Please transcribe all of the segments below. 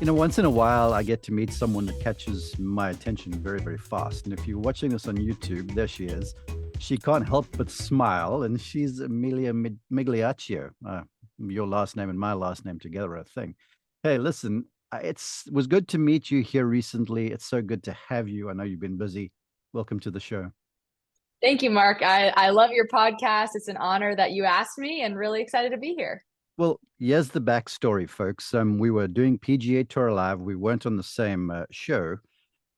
Once in a while, I get to meet someone that catches my attention very, very fast. And if you're watching this on YouTube, there she is. She can't help but smile, and she's Emilia Migliaccio. Your last name and my last name together, I think. Hey, listen, it was good to meet you here recently. It's so good to have you. I know you've been busy. Welcome to the show. Thank you, Mark. I love your podcast. It's an honor that you asked me and really excited to be here. Well, here's the backstory, folks. We were doing PGA Tour Live. We weren't on the same show,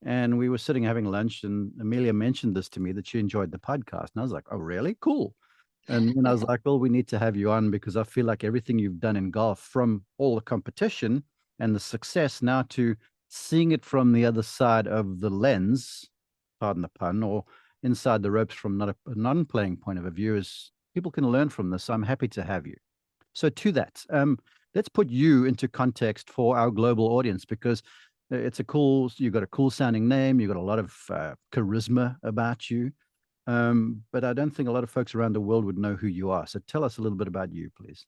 and we were sitting having lunch, and Amelia mentioned this to me that she enjoyed the podcast. And I was like, oh, really? Cool. And then I was like, well, we need to have you on because I feel like everything you've done in golf, from all the competition and the success, now to seeing it from the other side of the lens, pardon the pun, or inside the ropes from not a non-playing point of view, is people can learn from this. So I'm happy to have you. So to that, let's put you into context for our global audience, because you've got a cool sounding name, you've got a lot of charisma about you, but I don't think a lot of folks around the world would know who you are. So tell us a little bit about you, please.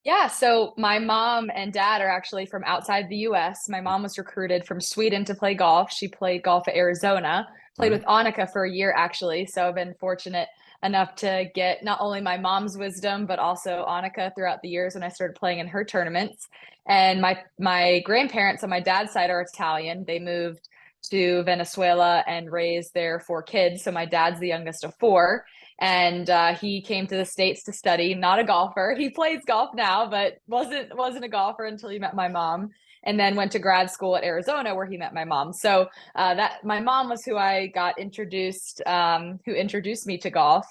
Yeah, so my mom and dad are actually from outside the US. My mom was recruited from Sweden to play golf. She played golf at Arizona, played Right. with Annika for a year actually. So I've been fortunate enough to get not only my mom's wisdom, but also Annika throughout the years when I started playing in her tournaments. And my grandparents on my dad's side are Italian. They moved to Venezuela and raised their four kids. So my dad's the youngest of four, and he came to the States to study. Not a golfer. He plays golf now, but wasn't a golfer until he met my mom, and then went to grad school at Arizona where he met my mom. So that my mom was who I got introduced, who introduced me to golf,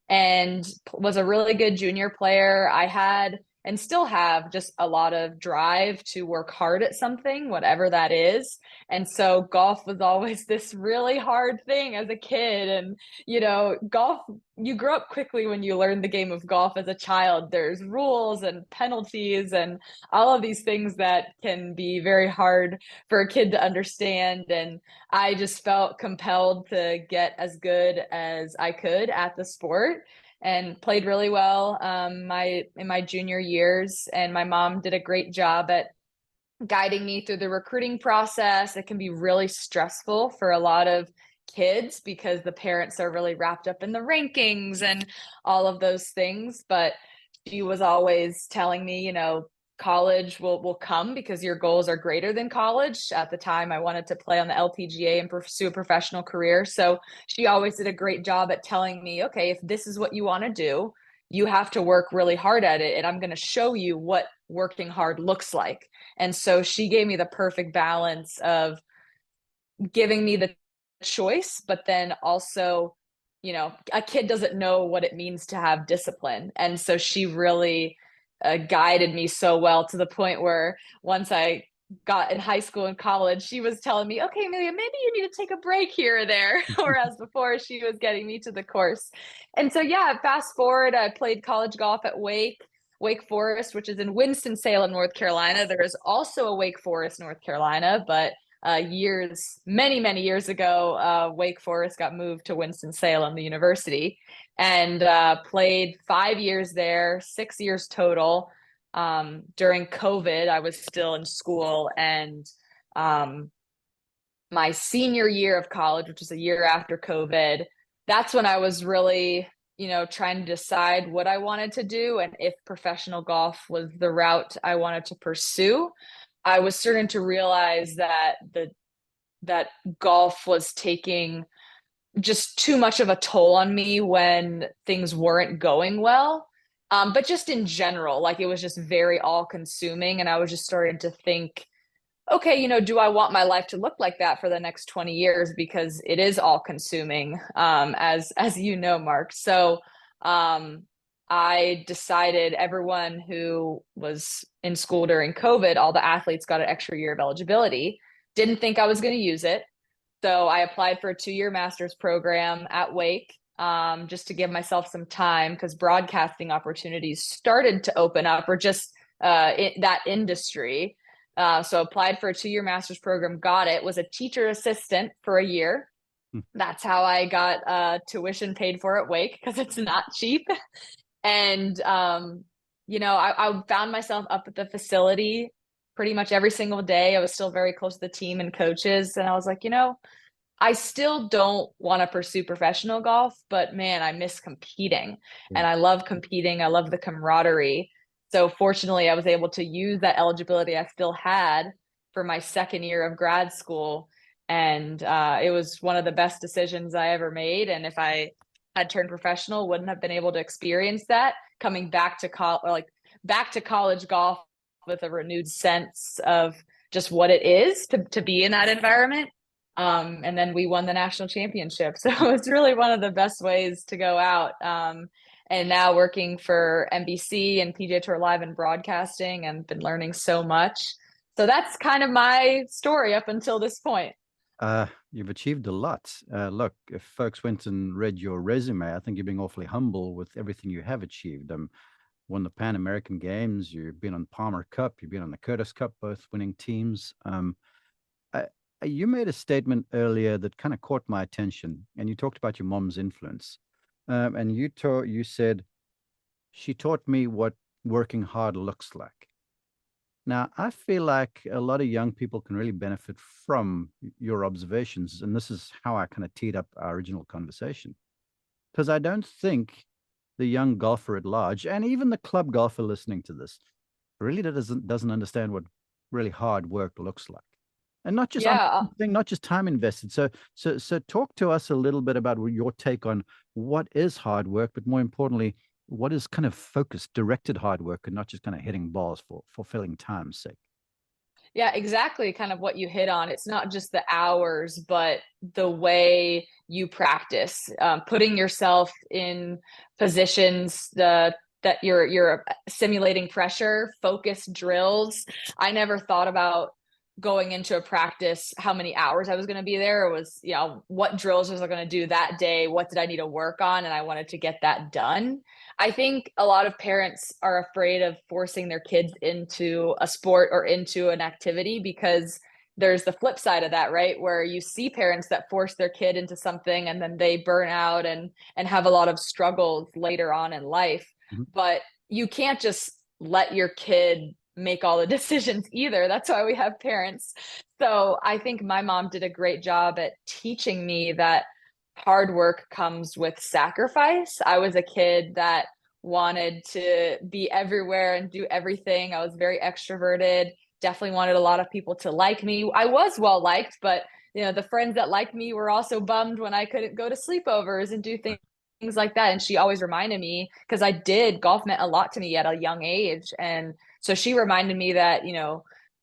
and was a really good junior player. I had and still have just a lot of drive to work hard at something, whatever that is. And so golf was always this really hard thing as a kid. And, golf, you grow up quickly when you learn the game of golf as a child. There's rules and penalties and all of these things that can be very hard for a kid to understand. And I just felt compelled to get as good as I could at the sport and played really well in my junior years. And my mom did a great job at guiding me through the recruiting process. It can be really stressful for a lot of kids because the parents are really wrapped up in the rankings and all of those things. But she was always telling me, college will come because your goals are greater than college. At the time, I wanted to play on the LPGA and pursue a professional career. So she always did a great job at telling me, okay, if this is what you want to do, you have to work really hard at it. And I'm going to show you what working hard looks like. And so she gave me the perfect balance of giving me the choice, but then also, a kid doesn't know what it means to have discipline. And so she really guided me so well, to the point where once I got in high school and college, she was telling me, okay, Amelia, maybe you need to take a break here or there. Whereas before, she was getting me to the course. And so, yeah, fast forward, I played college golf at Wake Forest, which is in Winston-Salem, North Carolina. There is also a Wake Forest, North Carolina, but many years ago, Wake Forest got moved to Winston-Salem, the university, and played 5 years there, 6 years total. During COVID, I was still in school, and my senior year of college, which was a year after COVID, that's when I was really, trying to decide what I wanted to do and if professional golf was the route I wanted to pursue. I was starting to realize that golf was taking just too much of a toll on me when things weren't going well. But just in general, like, it was just very all consuming. And I was just starting to think, okay, do I want my life to look like that for the next 20 years? Because it is all consuming, as you know, Mark. So I decided everyone who was in school during COVID, all the athletes got an extra year of eligibility. Didn't think I was going to use it. So I applied for a 2-year master's program at Wake, just to give myself some time, because broadcasting opportunities started to open up, or just that industry. So applied for a 2-year master's program, got it, was a teacher assistant for a year. That's how I got tuition paid for at Wake, because it's not cheap. And I found myself up at the facility pretty much every single day. I was still very close to the team and coaches. And I was like, I still don't want to pursue professional golf, but man, I miss competing Yeah. and I love competing. I love the camaraderie. So fortunately, I was able to use that eligibility I still had for my second year of grad school. And it was one of the best decisions I ever made. And if I had turned professional, wouldn't have been able to experience that coming back to back to college golf with a renewed sense of just what it is to be in that environment. And then we won the national championship. So it's really one of the best ways to go out. And now working for NBC and PGA Tour Live and broadcasting and been learning so much. So that's kind of my story up until this point. You've achieved a lot. Look, if folks went and read your resume, I think you're being awfully humble with everything you have achieved. Won the Pan American Games. You've been on Palmer Cup. You've been on the Curtis Cup, both winning teams. I, you made a statement earlier that kind of caught my attention, and you talked about your mom's influence. And you said she taught me what working hard looks like. Now, I feel like a lot of young people can really benefit from your observations, and this is how I kind of teed up our original conversation. Because I don't think the young golfer at large, and even the club golfer listening to this, really doesn't understand what really hard work looks like, and not just Yeah. not just time invested. So talk to us a little bit about your take on what is hard work, but more importantly, what is kind of focused, directed hard work, and not just kind of hitting balls for filling time's sake. Yeah, exactly. Kind of what you hit on. It's not just the hours, but the way you practice, putting yourself in positions that you're simulating pressure, focus drills. I never thought about going into a practice how many hours I was going to be there. It was, what drills was I going to do that day? What did I need to work on? And I wanted to get that done. I think a lot of parents are afraid of forcing their kids into a sport or into an activity because there's the flip side of that, right? Where you see parents that force their kid into something and then they burn out and have a lot of struggles later on in life. Mhm. But you can't just let your kid make all the decisions either. That's why we have parents. So I think my mom did a great job at teaching me that hard work comes with sacrifice. I was a kid that wanted to be everywhere and do everything. I was very extroverted, definitely wanted a lot of people to like me. I was well liked, but the friends that liked me were also bummed when I couldn't go to sleepovers and do things like that. And she always reminded me, because golf meant a lot to me at a young age. And so she reminded me that,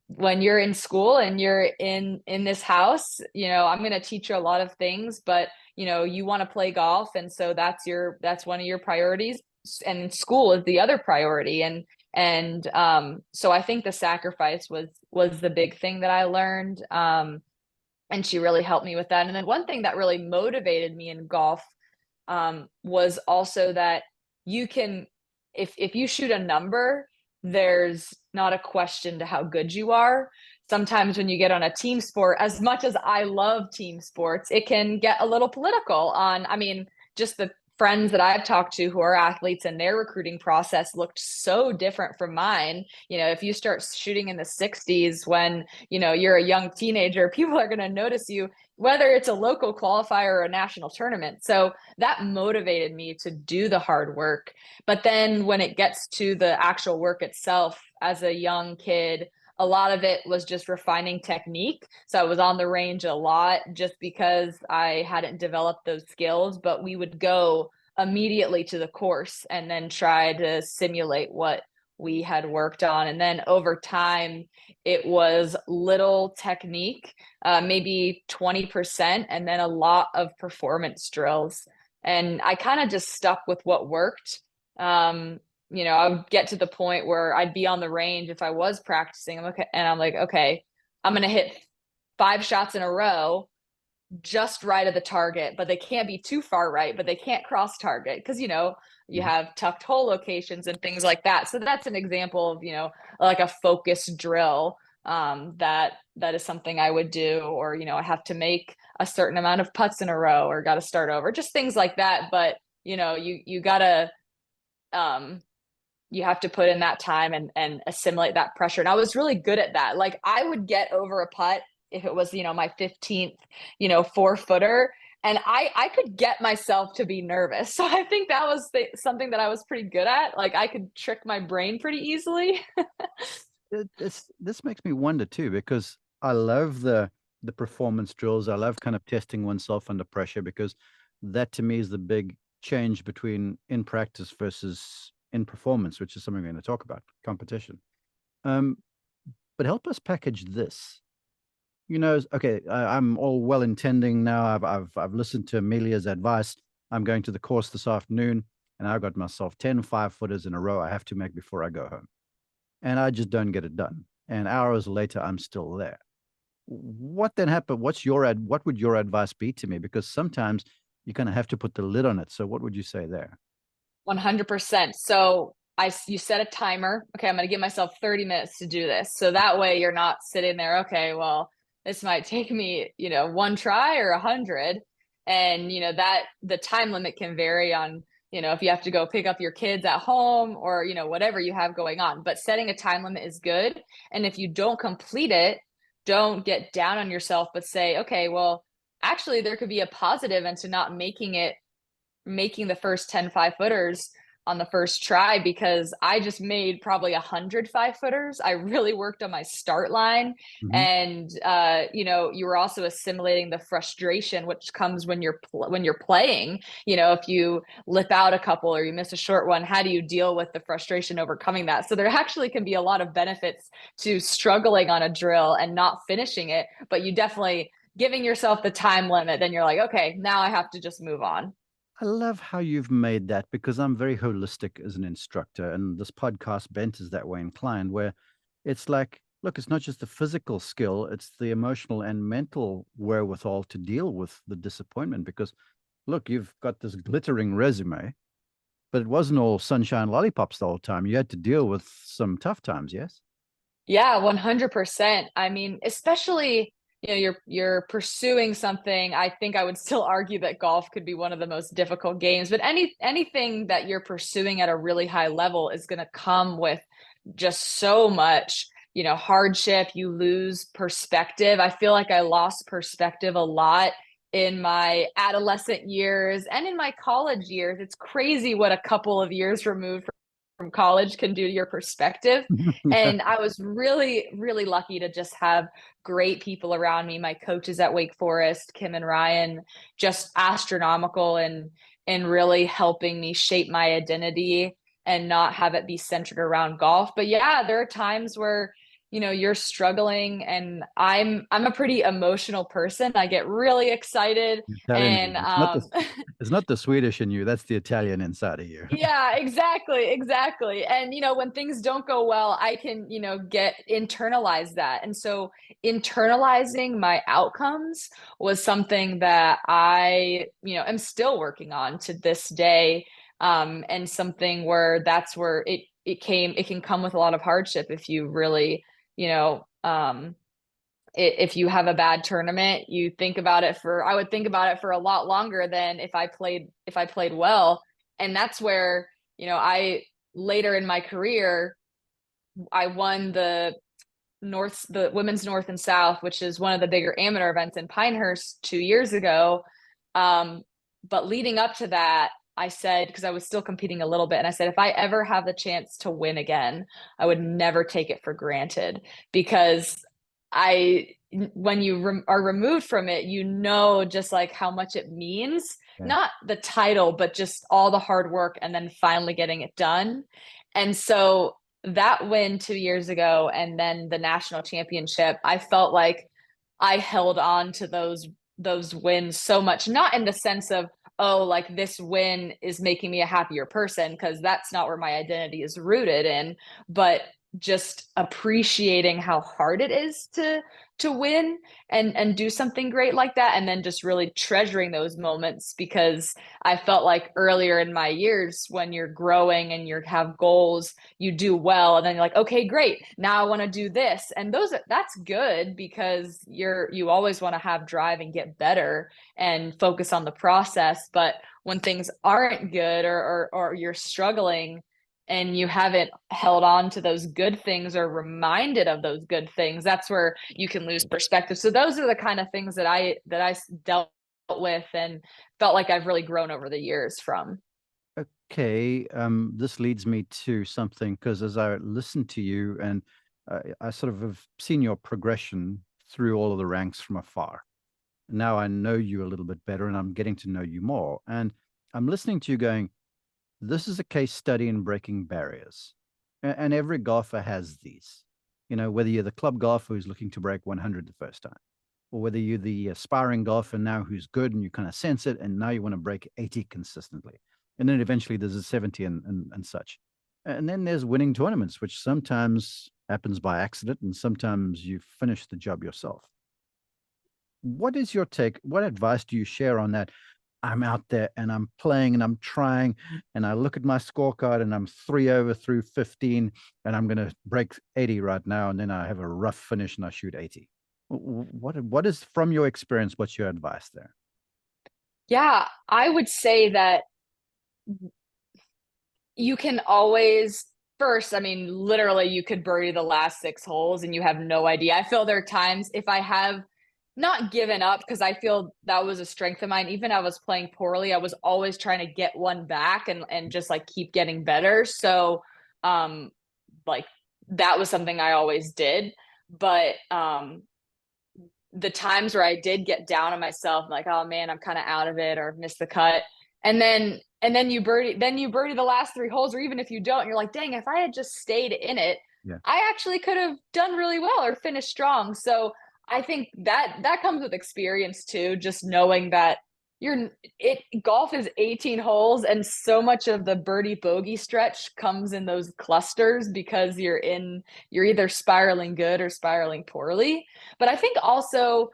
when you're in school and you're in this house, I'm going to teach you a lot of things, but you want to play golf, and so that's one of your priorities, and school is the other priority. And so I think the sacrifice was the big thing that I learned, and she really helped me with that. And then one thing that really motivated me in golf was also that you can, if you shoot a number, there's not a question to how good you are. Sometimes when you get on a team sport, as much as I love team sports, it can get a little political on, just the friends that I've talked to who are athletes, and their recruiting process looked so different from mine. If you start shooting in the 60s when, you're a young teenager, people are going to notice you, whether it's a local qualifier or a national tournament. So that motivated me to do the hard work. But then when it gets to the actual work itself, as a young kid, a lot of it was just refining technique. So I was on the range a lot just because I hadn't developed those skills, but we would go immediately to the course and then try to simulate what we had worked on. And then over time, it was little technique, maybe 20%, and then a lot of performance drills. And I kind of just stuck with what worked. I would get to the point where I'd be on the range if I was practicing. I'm like, okay, I'm going to hit 5 shots in a row just right at the target, but they can't be too far right, but they can't cross target because, you have tucked hole locations and things like that. So that's an example of, like a focus drill that is something I would do, or, I have to make a certain amount of putts in a row or got to start over, just things like that. But, you gotta, you have to put in that time and assimilate that pressure. And I was really good at that. Like I would get over a putt if it was, my 15th, 4-footer, and I could get myself to be nervous. So I think that was something that I was pretty good at. Like I could trick my brain pretty easily. This makes me wonder too, because I love the performance drills. I love kind of testing oneself under pressure, because that to me is the big change between in practice versus in performance, which is something we're going to talk about, competition. But help us package this. Okay, I'm all well intending now. I've listened to Emilia's advice. I'm going to the course this afternoon, and I've got myself 10 5-footers in a row I have to make before I go home. And I just don't get it done. And hours later, I'm still there. What then happened? What would your advice be to me? Because sometimes you kind of have to put the lid on it. So what would you say there? 100%. So you set a timer. Okay, I'm going to give myself 30 minutes to do this. So that way you're not sitting there, okay, well, this might take me, one try or 100. And, that the time limit can vary on, if you have to go pick up your kids at home or, whatever you have going on. But setting a time limit is good. And if you don't complete it, don't get down on yourself, but say, okay, well, actually there could be a positive into not making the first 10 5-footers on the first try, because I just made probably 100 5-footers. I really worked on my start line. Mm-hmm. And you were also assimilating the frustration which comes when you're playing. If you lip out a couple or you miss a short one, how do you deal with the frustration overcoming that? So there actually can be a lot of benefits to struggling on a drill and not finishing it, but you definitely giving yourself the time limit, then you're like, okay, now I have to just move on. I love how you've made that, because I'm very holistic as an instructor, and this podcast bent is that way inclined, where it's like, look, it's not just the physical skill, it's the emotional and mental wherewithal to deal with the disappointment. Because look, you've got this glittering resume, but it wasn't all sunshine lollipops the whole time. You had to deal with some tough times, yes? Yeah, 100%. I mean, especially, you're pursuing something. I think I would still argue that golf could be one of the most difficult games, but anything that you're pursuing at a really high level is going to come with just so much, hardship. You lose perspective. I feel like I lost perspective a lot in my adolescent years and in my college years. It's crazy what a couple of years removed from college can do to your perspective. And I was really, really lucky to just have great people around me. My coaches at Wake Forest, Kim and Ryan, just astronomical and really helping me shape my identity and not have it be centered around golf. But yeah, there are times where you're struggling, and I'm a pretty emotional person. I get really excited. Italian in And you. It's not the Swedish in you. That's the Italian inside of you. yeah, exactly. And when things don't go well, I can get internalize that. And so internalizing my outcomes was something that I am still working on to this day. And something where that's where it can come with a lot of hardship if you really if you have a bad tournament. I would think about it for a lot longer than if I played well. And that's where, I later in my career, I won the women's North and South, which is one of the bigger amateur events in Pinehurst 2 years ago. But leading up to that, I said, because I was still competing a little bit, and I said, if I ever have the chance to win again, I would never take it for granted, because when you are removed from it, just like how much it means, Yeah. not the title, but just all the hard work and then finally getting it done. And so that win 2 years ago, and then the national championship, I felt like I held on to those wins so much, not in the sense of, oh, like this win is making me a happier person, because that's not where my identity is rooted in, but just appreciating how hard it is to win and do something great like that, and then just really treasuring those moments, because I felt like earlier in my years, when you're growing and you have goals, you do well, and then you're like, okay, great, now I want to do this, and that's good, because you always want to have drive and get better and focus on the process. But when things aren't good, or you're struggling, and you haven't held on to those good things or reminded of those good things, that's where you can lose perspective. So those are the kind of things that I dealt with and felt like I've really grown over the years from. Okay, this leads me to something, because as I listen to you, and I sort of have seen your progression through all of the ranks from afar. Now I know you a little bit better, and I'm getting to know you more. And I'm listening to you going, this is a case study in breaking barriers. And every golfer has these. Whether you're the club golfer who's looking to break 100 the first time, or whether you're the aspiring golfer now who's good and you kind of sense it, and now you want to break 80 consistently. And then eventually there's a 70 and such. And then there's winning tournaments, which sometimes happens by accident, and sometimes you finish the job yourself. What is your take? What advice do you share on that? I'm out there and I'm playing and I'm trying, and I look at my scorecard and I'm 3 over through 15, and I'm going to break 80 right now. And then I have a rough finish and I shoot 80. What is, from your experience, what's your advice there? Yeah, I would say that you can always first, I mean, literally you could birdie the last 6 holes and you have no idea. I feel there are times if I have not given up, because I feel that was a strength of mine. Even I was playing poorly, I was always trying to get one back and just like keep getting better. So like that was something I always did. But the times where I did get down on myself, like, oh man, I'm kind of out of it or missed the cut. And then you birdie the last 3 holes, or even if you don't, you're like, dang, if I had just stayed in it, Yeah. I actually could have done really well or finished strong. So I think that comes with experience too, just knowing that golf is 18 holes, and so much of the birdie bogey stretch comes in those clusters because you're either spiraling good or spiraling poorly. But I think also,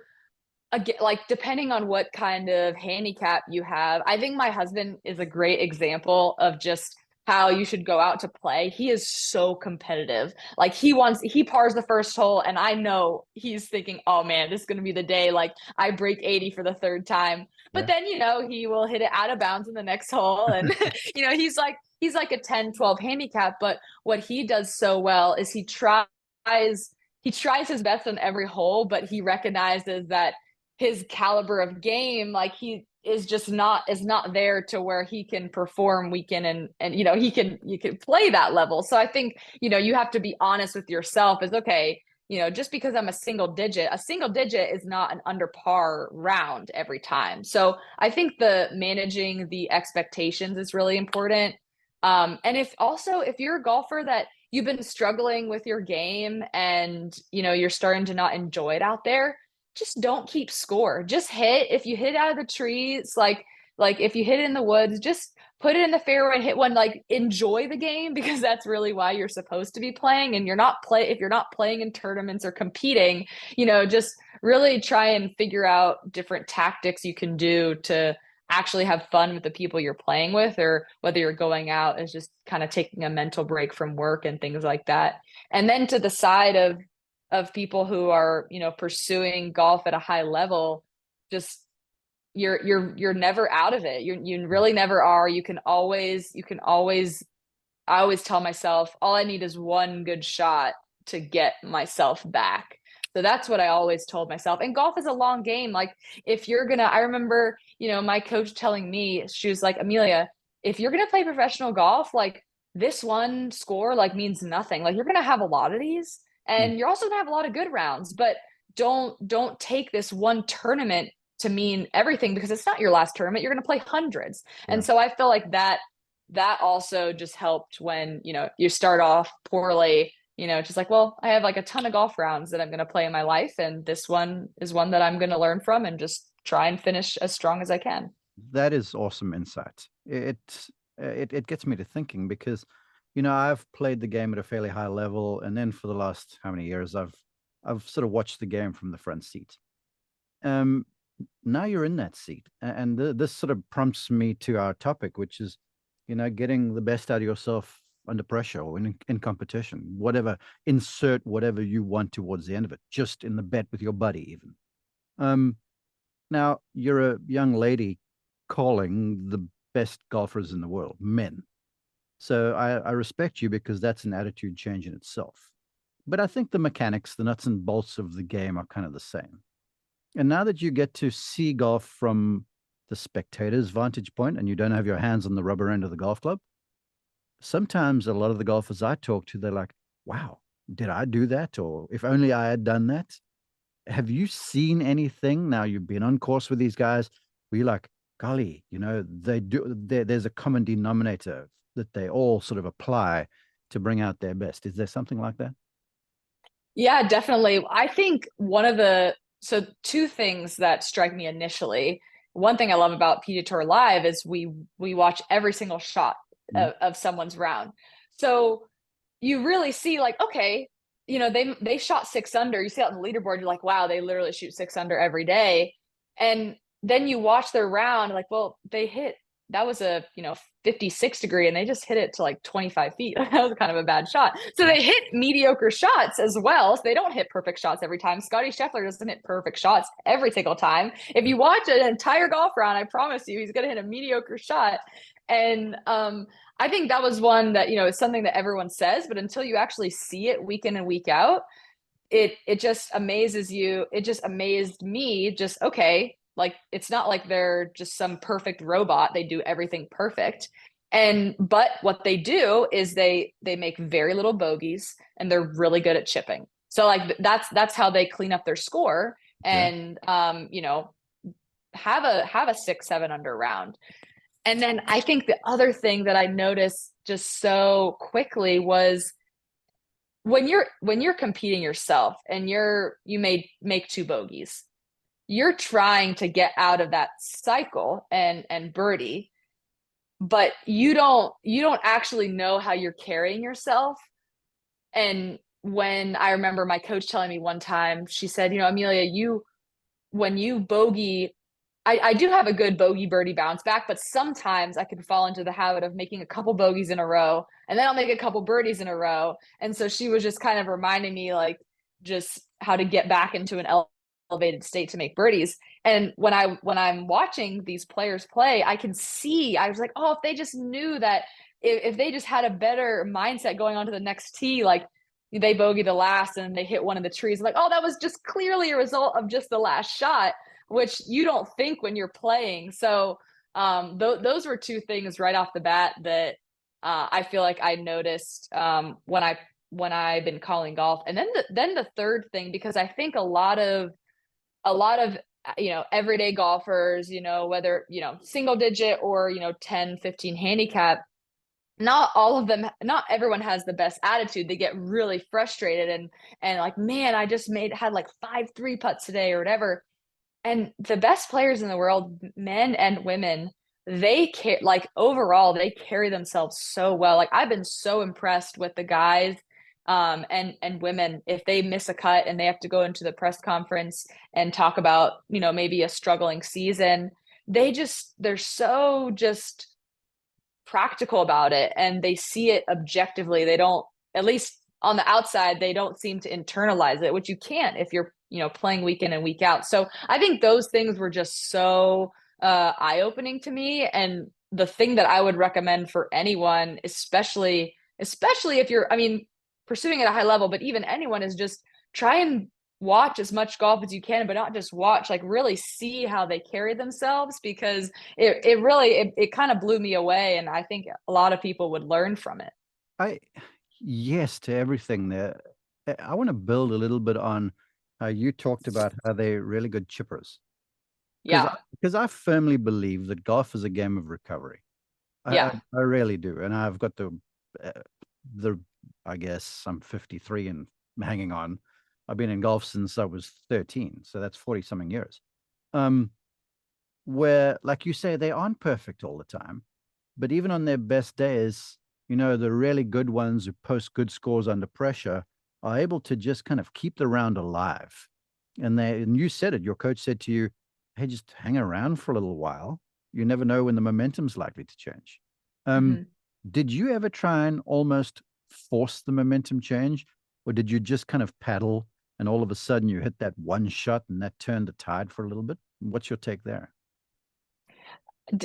again, like depending on what kind of handicap you have, I think my husband is a great example of just how you should go out to play. He is so competitive. Like he pars the first hole, and I know he's thinking, oh man, this is going to be the day. Like I break 80 for the third time. But Yeah. then, he will hit it out of bounds in the next hole. And, he's like a 10-12 handicap. But what he does so well is he tries his best on every hole, but he recognizes that his caliber of game, like he is just not there to where he can perform week in and you can play that level. So I think, you have to be honest with yourself is okay, just because I'm a single digit is not an under par round every time. So I think the managing the expectations is really important. And if you're a golfer that you've been struggling with your game and you're starting to not enjoy it out there, just don't keep score. Just hit. If you hit out of the trees, like if you hit it in the woods, just put it in the fairway and hit one. Like enjoy the game, because that's really why you're supposed to be playing. And if you're not playing in tournaments or competing, just really try and figure out different tactics you can do to actually have fun with the people you're playing with, or whether you're going out as just kind of taking a mental break from work and things like that. And then to the side of people who are pursuing golf at a high level, just you're never out of it. You really never are. I always tell myself all I need is one good shot to get myself back. So that's what I always told myself. And golf is a long game. Like I remember, my coach telling me, she was like, Emilia, if you're gonna play professional golf, like this one score like means nothing. Like you're gonna have a lot of these, Mm. and you're also gonna have a lot of good rounds, but don't take this one tournament to mean everything, because it's not your last tournament. You're gonna play hundreds. Yeah. And so I feel like that also just helped when you start off poorly, just like, well, I have like a ton of golf rounds that I'm going to play in my life, and this one is one that I'm going to learn from and just try and finish as strong as I can. That is awesome insight. It gets me to thinking, because I've played the game at a fairly high level, and then for the last how many years I've sort of watched the game from the front seat. Um, Now you're in that seat, and this sort of prompts me to our topic, which is getting the best out of yourself under pressure or in competition, whatever, insert whatever you want towards the end of it, just in the bet with your buddy even. Um, Now you're a young lady calling the best golfers in the world, men. So I respect you because that's an attitude change in itself. But I think the mechanics, the nuts and bolts of the game are kind of the same. And now that you get to see golf from the spectator's vantage point and you don't have your hands on the rubber end of the golf club, sometimes a lot of the golfers I talk to, they're like, wow, did I do that? Or if only I had done that. Have you seen anything now you've been on course with these guys where you're like, golly, they do, there's a common denominator that they all sort of apply to bring out their best? Is there something like that? Yeah, definitely. I think so two things that strike me initially. One thing I love about PGA Tour Live is we watch every single shot Mm. of someone's round. So you really see like, okay, they shot 6 under. You see it on the leaderboard, you're like, wow, they literally shoot 6 under every day. And then you watch their round, like, well, that was a 56 degree and they just hit it to like 25 feet. That was kind of a bad shot. So they hit mediocre shots as well. So they don't hit perfect shots every time. Scotty Scheffler doesn't hit perfect shots every single time. If you watch an entire golf round, I promise you he's going to hit a mediocre shot. And I think that was one that, is something that everyone says, but until you actually see it week in and week out, it just amazes you. It just amazed me. Just, okay, like it's not like they're just some perfect robot. They do everything perfect. But what they do is they make very little bogeys and they're really good at chipping. So like that's how they clean up their score Okay. and have a 6-7 under round. And then I think the other thing that I noticed just so quickly was when you're competing yourself and you may make 2 bogeys, you're trying to get out of that cycle and birdie, but you don't actually know how you're carrying yourself. And when I remember my coach telling me one time, she said, Amelia, when you bogey, I do have a good bogey birdie bounce back, but sometimes I can fall into the habit of making a couple bogeys in a row and then I'll make a couple birdies in a row. And so she was just kind of reminding me like just how to get back into an elevated state to make birdies. And when I'm watching these players play, I was like, oh, if they just knew that if they just had a better mindset going on to the next tee, like they bogey the last and they hit one of the trees, I'm like, oh, that was just clearly a result of just the last shot, which you don't think when you're playing. So those were two things right off the bat that I feel like I noticed when I've been calling golf. And then the third thing, because I think a lot of everyday golfers, whether single digit or 10, 15 handicap, not everyone has the best attitude. They get really frustrated and like, man, I just had like 5 3 putts today or whatever. And the best players in the world, men and women, like overall, they carry themselves so well. Like I've been so impressed with the guys and women. If they miss a cut and they have to go into the press conference and talk about, maybe a struggling season, they're so just practical about it and they see it objectively. They don't, at least on the outside, they don't seem to internalize it, which you can't if you're playing week in and week out. So I think those things were just so eye-opening to me. And the thing that I would recommend for anyone, especially if you're, pursuing at a high level, but even anyone, is just try and watch as much golf as you can, but not just watch, like really see how they carry themselves, because it really kind of blew me away. And I think a lot of people would learn from it. Yes to everything there. I want to build a little bit on how you talked about how they're really good chippers. Because Yeah. because I firmly believe that golf is a game of recovery. Yeah. I really do. And I've got the I guess I'm 53 and hanging on. I've been in golf since I was 13. So that's 40 something years. Where, like you say, they aren't perfect all the time. But even on their best days, the really good ones who post good scores under pressure are able to just kind of keep the round alive. And you said it, your coach said to you, hey, just hang around for a little while. You never know when the momentum's likely to change. Mm-hmm. Did you ever try and almost force the momentum change? Or did you just kind of paddle and all of a sudden you hit that one shot and that turned the tide for a little bit? What's your take there?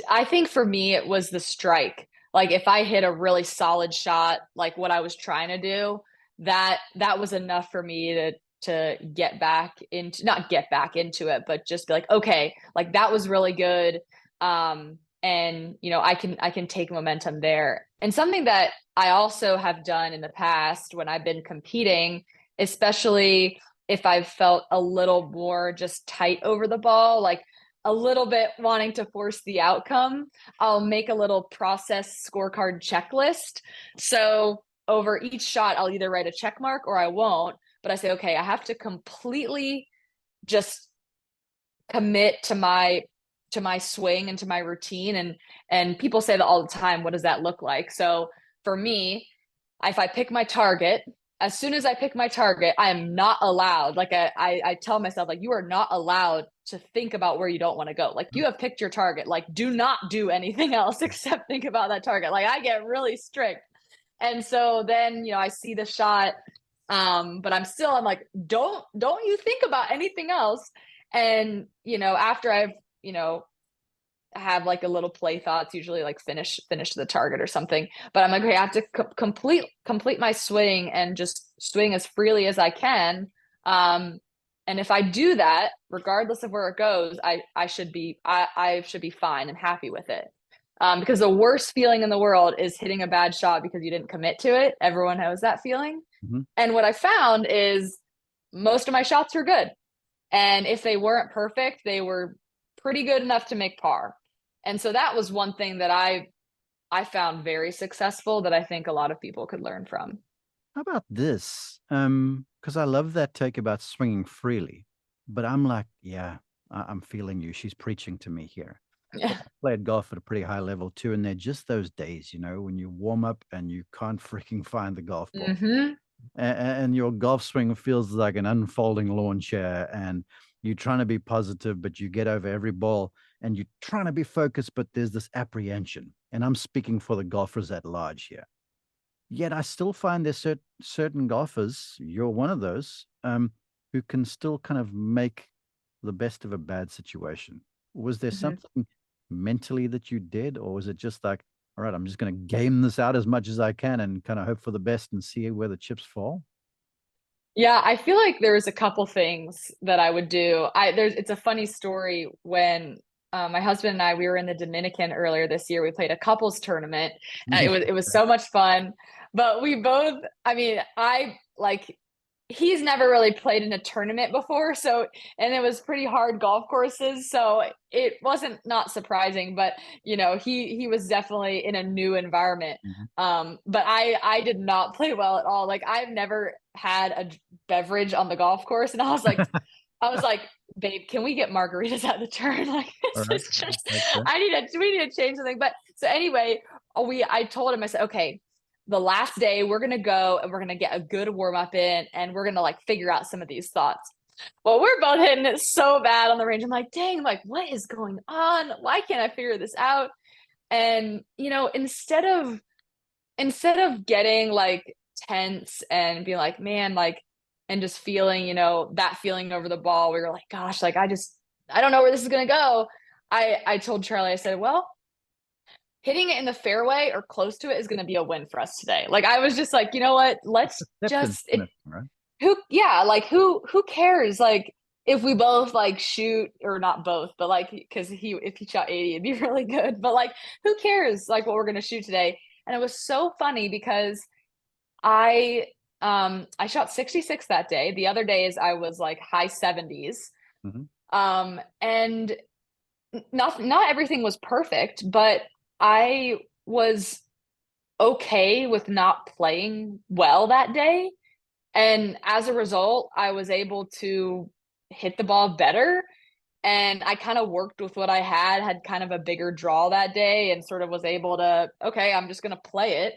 I think for me, it was the strike. like if I hit a really solid shot, like what I was trying to do, that was enough for me to get back into, not get back into it, but just be like, okay, like that was really good. And I can take momentum there. And something that I also have done in the past when I've been competing, especially if I've felt a little more just tight over the ball, like a little bit wanting to force the outcome, I'll make a little process scorecard checklist. So over each shot, I'll either write a check mark or I won't. But I say, okay, I have to completely just commit to my swing and to my routine. And people say that all the time. What does that look like? So for me, if I pick my target, as soon as I pick my target, I am not allowed. Like I tell myself, like, you are not allowed to think about where you don't want to go. Like, you have picked your target. Like, do not do anything else except think about that target. Like, I get really strict. And so then, I see the shot, but I'm like, don't you think about anything else. And, after I've, have like a little play thoughts, usually like finish the target or something. But I'm like, okay, I have to complete my swing and just swing as freely as I can. And if I do that, regardless of where it goes, I should be fine and happy with it. Because the worst feeling in the world is hitting a bad shot because you didn't commit to it. Everyone knows that feeling. Mm-hmm. And what I found is most of my shots were good. And if they weren't perfect, they were pretty good enough to make par. And so that was one thing that I found very successful that I think a lot of people could learn from. How about this? Because I love that take about swinging freely, but I'm like, yeah, I'm feeling you. She's preaching to me here. Yeah. I played golf at a pretty high level too, and they're just those days, when you warm up and you can't freaking find the golf ball, Mm-hmm. and your golf swing feels like an unfolding lawn chair, and you're trying to be positive, but you get over every ball, and you're trying to be focused, but there's this apprehension. And I'm speaking for the golfers at large here. Yet I still find there's certain golfers, you're one of those, who can still kind of make the best of a bad situation. Was there Mm-hmm. something mentally that you did, or was it just like, all right, I'm just going to game this out as much as I can and kind of hope for the best and see where the chips fall? Yeah, I feel like there's a couple things that I would do. It's a funny story when my husband and I, we were in the Dominican earlier this year. We played a couples tournament. It was so much fun, but we both, I mean, I like, he's never really played in a tournament before, so, and it was pretty hard golf courses, so it wasn't not surprising, but he was definitely in a new environment. Mhm. But I did not play well at all. Like, I've never had a beverage on the golf course, and I was like, babe, can we get margaritas at the turn? Like, All this right. is just, Okay. we need to change something. But so anyway, I told him, I said, okay, the last day we're going to go and we're going to get a good warm up in, and we're going to like figure out some of these thoughts. Well, we're both hitting it so bad on the range. I'm like, dang, like, what is going on? Why can't I figure this out? And, instead of getting like tense and being like, man, like, and just feeling, that feeling over the ball, we were like, gosh, like, I don't know where this is going to go. I told Charlie, I said, well, hitting it in the fairway or close to it is going to be a win for us today. Like, I was just like, you know what? Let's Acceptance, just it, right? who cares? Like, if we both like shoot, or not both, but like, because if he shot 80, it'd be really good. But like, who cares? Like, what we're going to shoot today? And it was so funny because I shot 66 that day. The other days I was like high 70s. Mm-hmm. And not everything was perfect, but I was okay with not playing well that day. And as a result, I was able to hit the ball better. And I kind of worked with what I had kind of a bigger draw that day, and sort of was able to, okay, I'm just going to play it.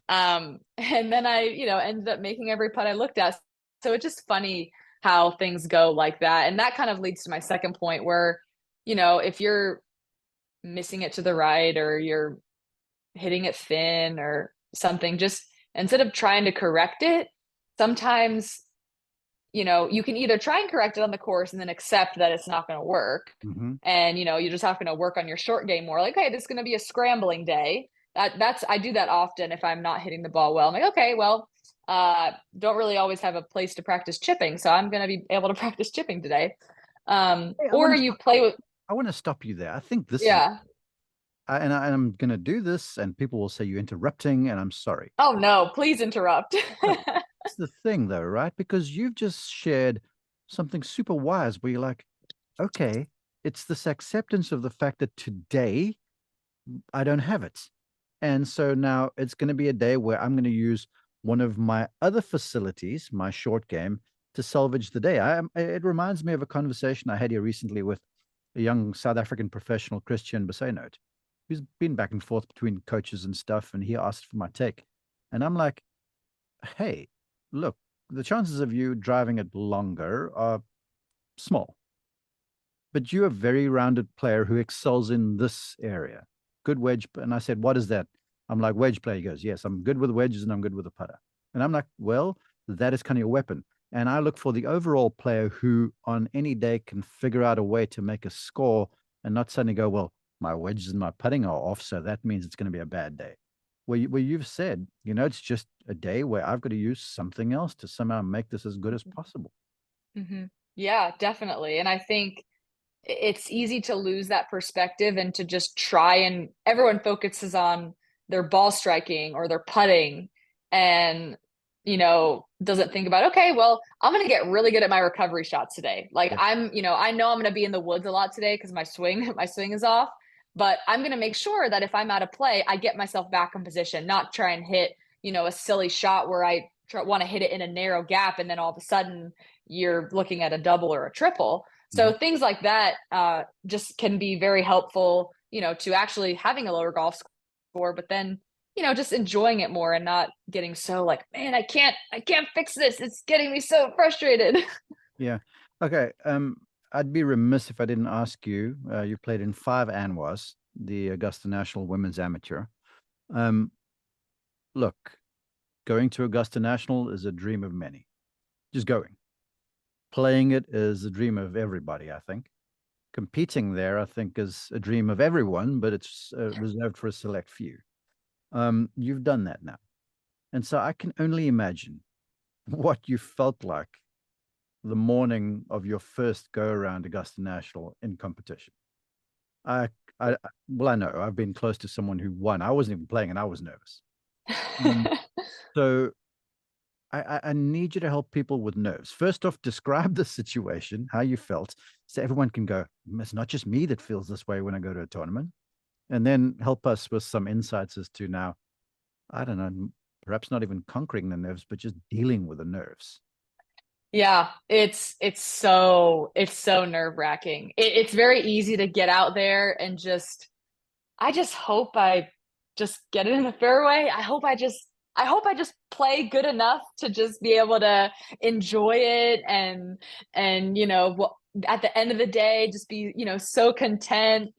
And then I, ended up making every putt I looked at. So it's just funny how things go like that. And that kind of leads to my second point where, if you're missing it to the right, or you're hitting it thin or something, just instead of trying to correct it, sometimes, you can either try and correct it on the course and then accept that it's not going to work. Mm-hmm. And, you're just having to work on your short game more. Like, hey, this is going to be a scrambling day. I do that often if I'm not hitting the ball well. I'm like, okay, well, don't really always have a place to practice chipping, so I'm going to be able to practice chipping today. Hey, Or you play with, I want to stop you there. I think this is, yeah. I'm going to do this, and people will say you're interrupting, and I'm sorry. Oh no, please interrupt. No, it's the thing, though, right? Because you've just shared something super wise where you're like, okay, it's this acceptance of the fact that today I don't have it. And so now it's going to be a day where I'm going to use one of my other facilities, my short game, to salvage the day. It reminds me of a conversation I had here recently with a young South African professional, Christian Basenote, who's been back and forth between coaches and stuff. And he asked for my take. And I'm like, hey, look, the chances of you driving it longer are small, but you're a very rounded player who excels in this area. Good wedge. And I said, what is that? I'm like, wedge play. He goes, yes, I'm good with wedges and I'm good with the putter. And I'm like, well, that is kind of your weapon. And I look for the overall player who on any day can figure out a way to make a score and not suddenly go, well, my wedges and my putting are off. So that means it's going to be a bad day. Where you've said, it's just a day where I've got to use something else to somehow make this as good as possible. Mm-hmm. Yeah, definitely. And I think it's easy to lose that perspective and to just try, and everyone focuses on their ball striking or their putting and doesn't think about, okay, well, I'm going to get really good at my recovery shots today. Like Yep. I know I'm going to be in the woods a lot today because my swing my swing is off, but I'm going to make sure that if I'm out of play, I get myself back in position, not try and hit a silly shot where I want to hit it in a narrow gap and then all of a sudden you're looking at a double or a triple. Mhm. So things like that just can be very helpful, to actually having a lower golf score, but then, just enjoying it more and not getting so like, man, I can't fix this. It's getting me so frustrated. Yeah. Okay. I'd be remiss if I didn't ask you. You played in 5 ANWAs, the Augusta National Women's Amateur. Um, Look, going to Augusta National is a dream of many. Just going. Playing it is a dream of everybody, I think. Competing there, I think, is a dream of everyone, but it's reserved for a select few. You've done that now. And so I can only imagine what you felt like the morning of your first go around Augusta National in competition. I, well, I know I've been close to someone who won. I wasn't even playing and I was nervous. Um, so I need you to help people with nerves. First off, describe the situation, how you felt, so everyone can go, it's not just me that feels this way when I go to a tournament. And then help us with some insights as to now, I don't know, perhaps not even conquering the nerves, but just dealing with the nerves. Yeah, it's so nerve-wracking. It's very easy to get out there and I just hope I just get it in the fairway. I hope I just play good enough to just be able to enjoy it and at the end of the day just be, so content.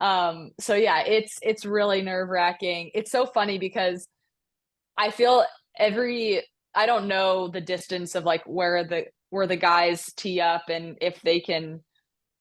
So yeah, it's really nerve-wracking. It's so funny because I feel every I don't know the distance of like where the guys tee up and if they can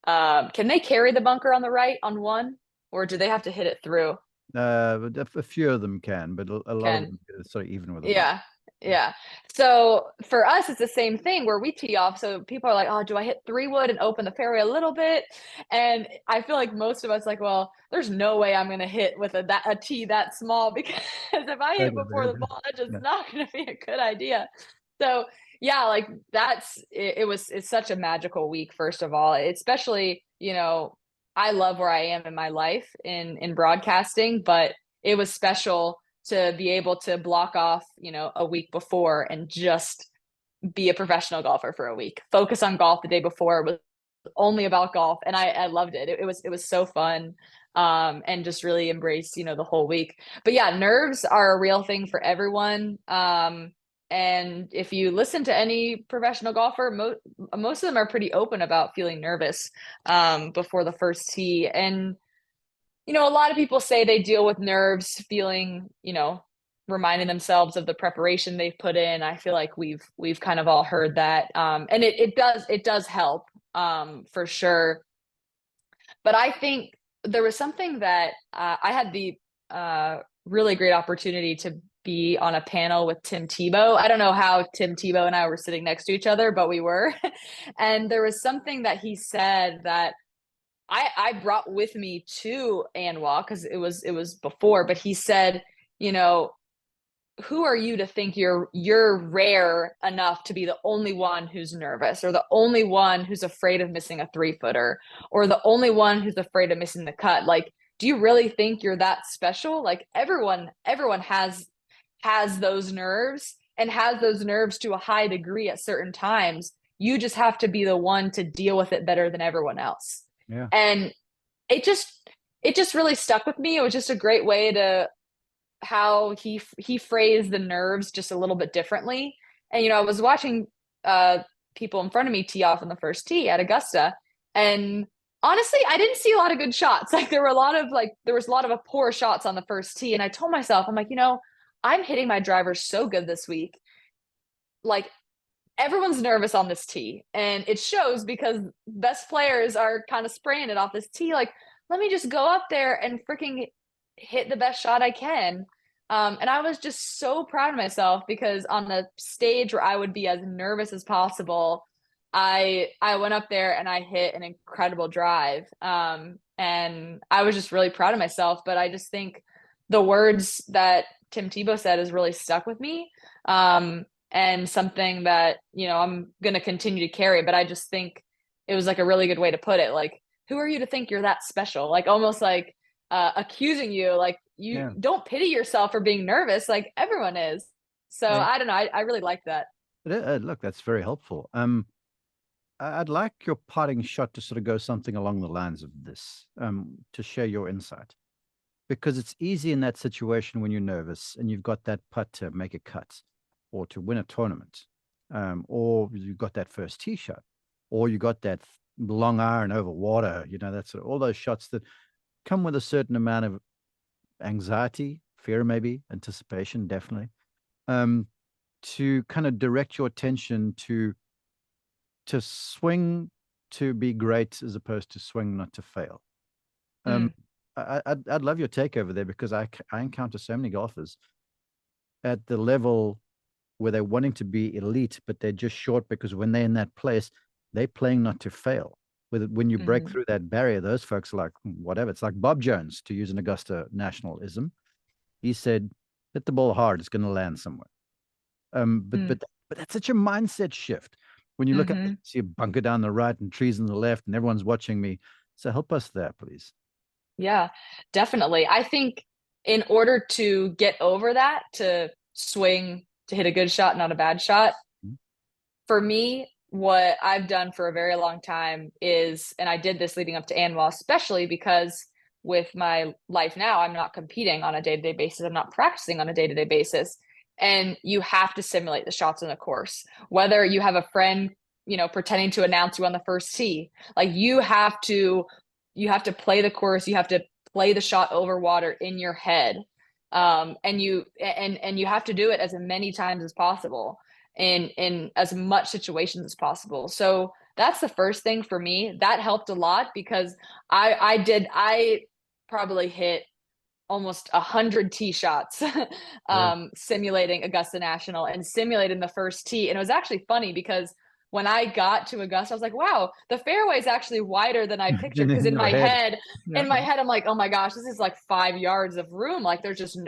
they carry the bunker on the right on one, or do they have to hit it through? But a few of them can, but a lot of Can them are sort of even with a bump. Yeah. Yeah. So for us, it's the same thing where we tee off. So people are like, oh, do I hit 3 wood and open the fairway a little bit? And I feel like most of us like, well, there's no way I'm going to hit with a tee that small because if I hit Totally before agree. the ball, that's just Yeah. not going to be a good idea. So yeah, like it's such a magical week, first of all, especially, I love where I am in my life in broadcasting, but it was special to be able to block off, a week before and just be a professional golfer for a week. Focus on golf the day before. It was only about golf, and I loved it. It was so fun, and just really embrace, the whole week. But yeah, nerves are a real thing for everyone. And if you listen to any professional golfer, most of them are pretty open about feeling nervous before the first tee. And a lot of people say they deal with nerves feeling, reminding themselves of the preparation they've put in. I feel like we've kind of all heard that. And it does help, for sure. But I think there was something that I had the really great opportunity to be on a panel with Tim Tebow. I don't know how Tim Tebow and I were sitting next to each other, but we were. And there was something that he said that I brought with me to Anwa because it was before, but he said, you know, who are you to think you're rare enough to be the only one who's nervous, or the only one who's afraid of missing a 3-footer, or the only one who's afraid of missing the cut? Like, do you really think you're that special? Like, everyone has those nerves, and has those nerves to a high degree at certain times. You just have to be the one to deal with it better than everyone else. Yeah. And it just really stuck with me. It was just a great way to how he phrased the nerves just a little bit differently. And I was watching people in front of me tee off on the first tee at Augusta, and honestly, I didn't see a lot of good shots. Like, there was a lot of poor shots on the first tee, and I told myself, I'm like, I'm hitting my driver so good this week. Like, everyone's nervous on this tee, and it shows because best players are kind of spraying it off this tee. Like, let me just go up there and freaking hit the best shot I can. And I was just so proud of myself because on the stage where I would be as nervous as possible, I went up there and I hit an incredible drive. And I was just really proud of myself. But I just think the words that Tim Tebow said has really stuck with me. And something that, I'm going to continue to carry. But I just think it was like a really good way to put it. Like, who are you to think you're that special? Like, almost like accusing you, like, you don't pity yourself for being nervous. Like, everyone is. So I don't know. I really like that. Look, that's very helpful. I'd like your parting shot to sort of go something along the lines of this, to share your insight, because it's easy in that situation when you're nervous and you've got that putt to make a cut, or to win a tournament, or you've got that first tee shot, or you got that long iron over water. That's all those shots that come with a certain amount of anxiety, fear, maybe anticipation, definitely, to kind of direct your attention to swing to be great as opposed to swing not to fail. I'd love your take over there, because I encounter so many golfers at the level where they're wanting to be elite, but they're just short because when they're in that place, they're playing not to fail. When you break through that barrier, those folks are like, whatever. It's like Bob Jones, to use an Augusta nationalism. He said, hit the ball hard, it's going to land somewhere. But that's such a mindset shift. When you look at it, see a bunker down the right and trees on the left, and everyone's watching me. So help us there, please. Yeah, definitely. I think in order to get over that, to swing, to hit a good shot, not a bad shot, for me, what I've done for a very long time is, and I did this leading up to Anwal, especially because with my life now, I'm not competing on a day-to-day basis. I'm not practicing on a day-to-day basis. And you have to simulate the shots on the course, whether you have a friend, pretending to announce you on the first tee. Like, you have to play the course. You have to play the shot over water in your head. And you have to do it as many times as possible, in as much situations as possible. So that's the first thing for me. That helped a lot because I probably hit almost 100 tee shots, simulating Augusta National and simulating the first tee. And it was actually funny because when I got to Augusta, I was like, wow, the fairway is actually wider than I pictured. Because in my head, I'm like, oh my gosh, this is like 5 yards of room. Like,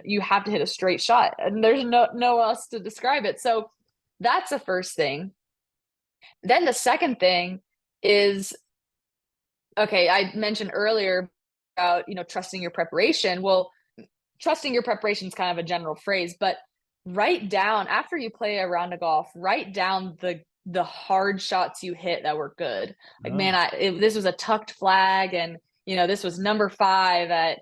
you have to hit a straight shot, and there's no else to describe it. So that's the first thing. Then the second thing is, okay, I mentioned earlier about, trusting your preparation. Well, trusting your preparation is kind of a general phrase, but write down, after you play a round of golf, write down the hard shots you hit that were good. Like, man, this was a tucked flag, and this was number 5 at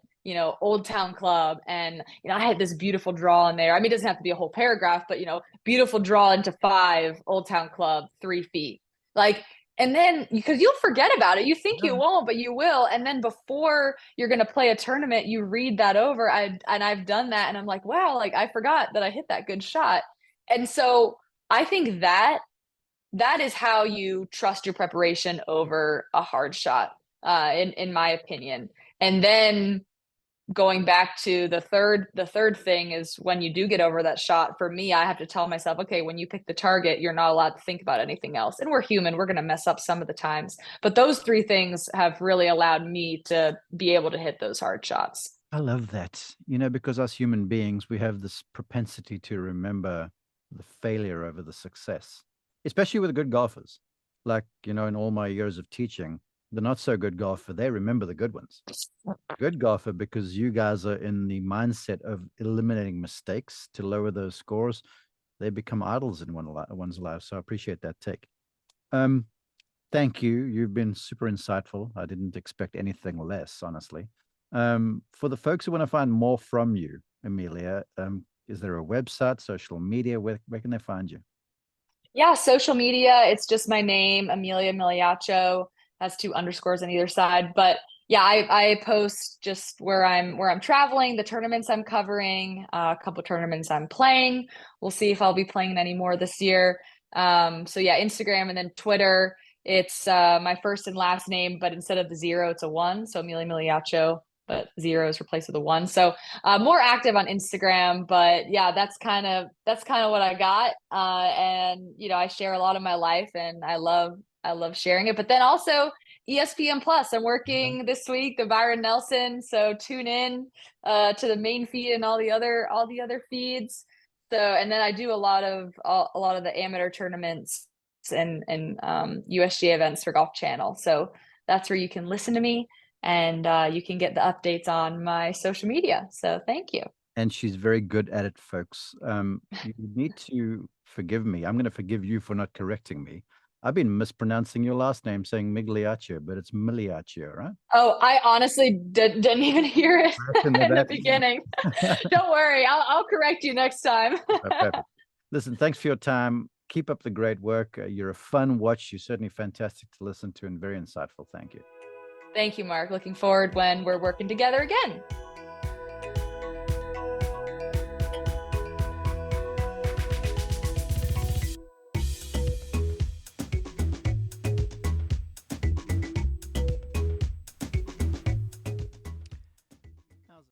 Old Town Club, and I had this beautiful draw in there. I mean, it doesn't have to be a whole paragraph, but beautiful draw into 5, Old Town Club, 3 feet. Like, and then, because you'll forget about it, you think you won't, but you will. And then before you're going to play a tournament, you read that over. I've done that, and I'm like, wow, like, I forgot that I hit that good shot. And so I think that is how you trust your preparation over a hard shot, in my opinion. And then going back to the third thing is when you do get over that shot, for me, I have to tell myself, okay, when you pick the target, you're not allowed to think about anything else. And we're human, we're going to mess up some of the times. But those three things have really allowed me to be able to hit those hard shots. I love that, because as human beings, we have this propensity to remember the failure over the success, especially with good golfers. Like, in all my years of teaching, the not so good golfer, they remember the good ones. Good golfer, because you guys are in the mindset of eliminating mistakes to lower those scores, they become idols in one's life. So I appreciate that take. Thank you. You've been super insightful. I didn't expect anything less, honestly. For the folks who want to find more from you, Emilia, is there a website, social media? Where can they find you? Yeah, social media, it's just my name, Emilia Migliaccio, has 2 underscores on either side. But yeah, I post just where I'm traveling, the tournaments I'm covering, a couple tournaments I'm playing. We'll see if I'll be playing any more this year. So yeah, Instagram and then Twitter. It's my first and last name, but instead of the 0, it's a 1. So Emilia Migliaccio, but 0 is replaced with a 1. So more active on Instagram, but yeah, that's kind of what I got. And I share a lot of my life, and I love sharing it. But then also ESPN Plus. I'm working this week the Byron Nelson, so tune in to the main feed and all the other feeds. So, and then I do a lot of the amateur tournaments and USGA events for Golf Channel. So that's where you can listen to me, and you can get the updates on my social media. So thank you. And she's very good at it, folks. You need to forgive me. I'm going to forgive you for not correcting me. I've been mispronouncing your last name, saying Migliaccio, but it's Migliaccio, right? Oh, I honestly didn't even hear it in the beginning. Don't worry, I'll correct you next time. Perfect. Listen, thanks for your time. Keep up the great work. You're a fun watch. You're certainly fantastic to listen to and very insightful. Thank you. Thank you, Mark. Looking forward when we're working together again.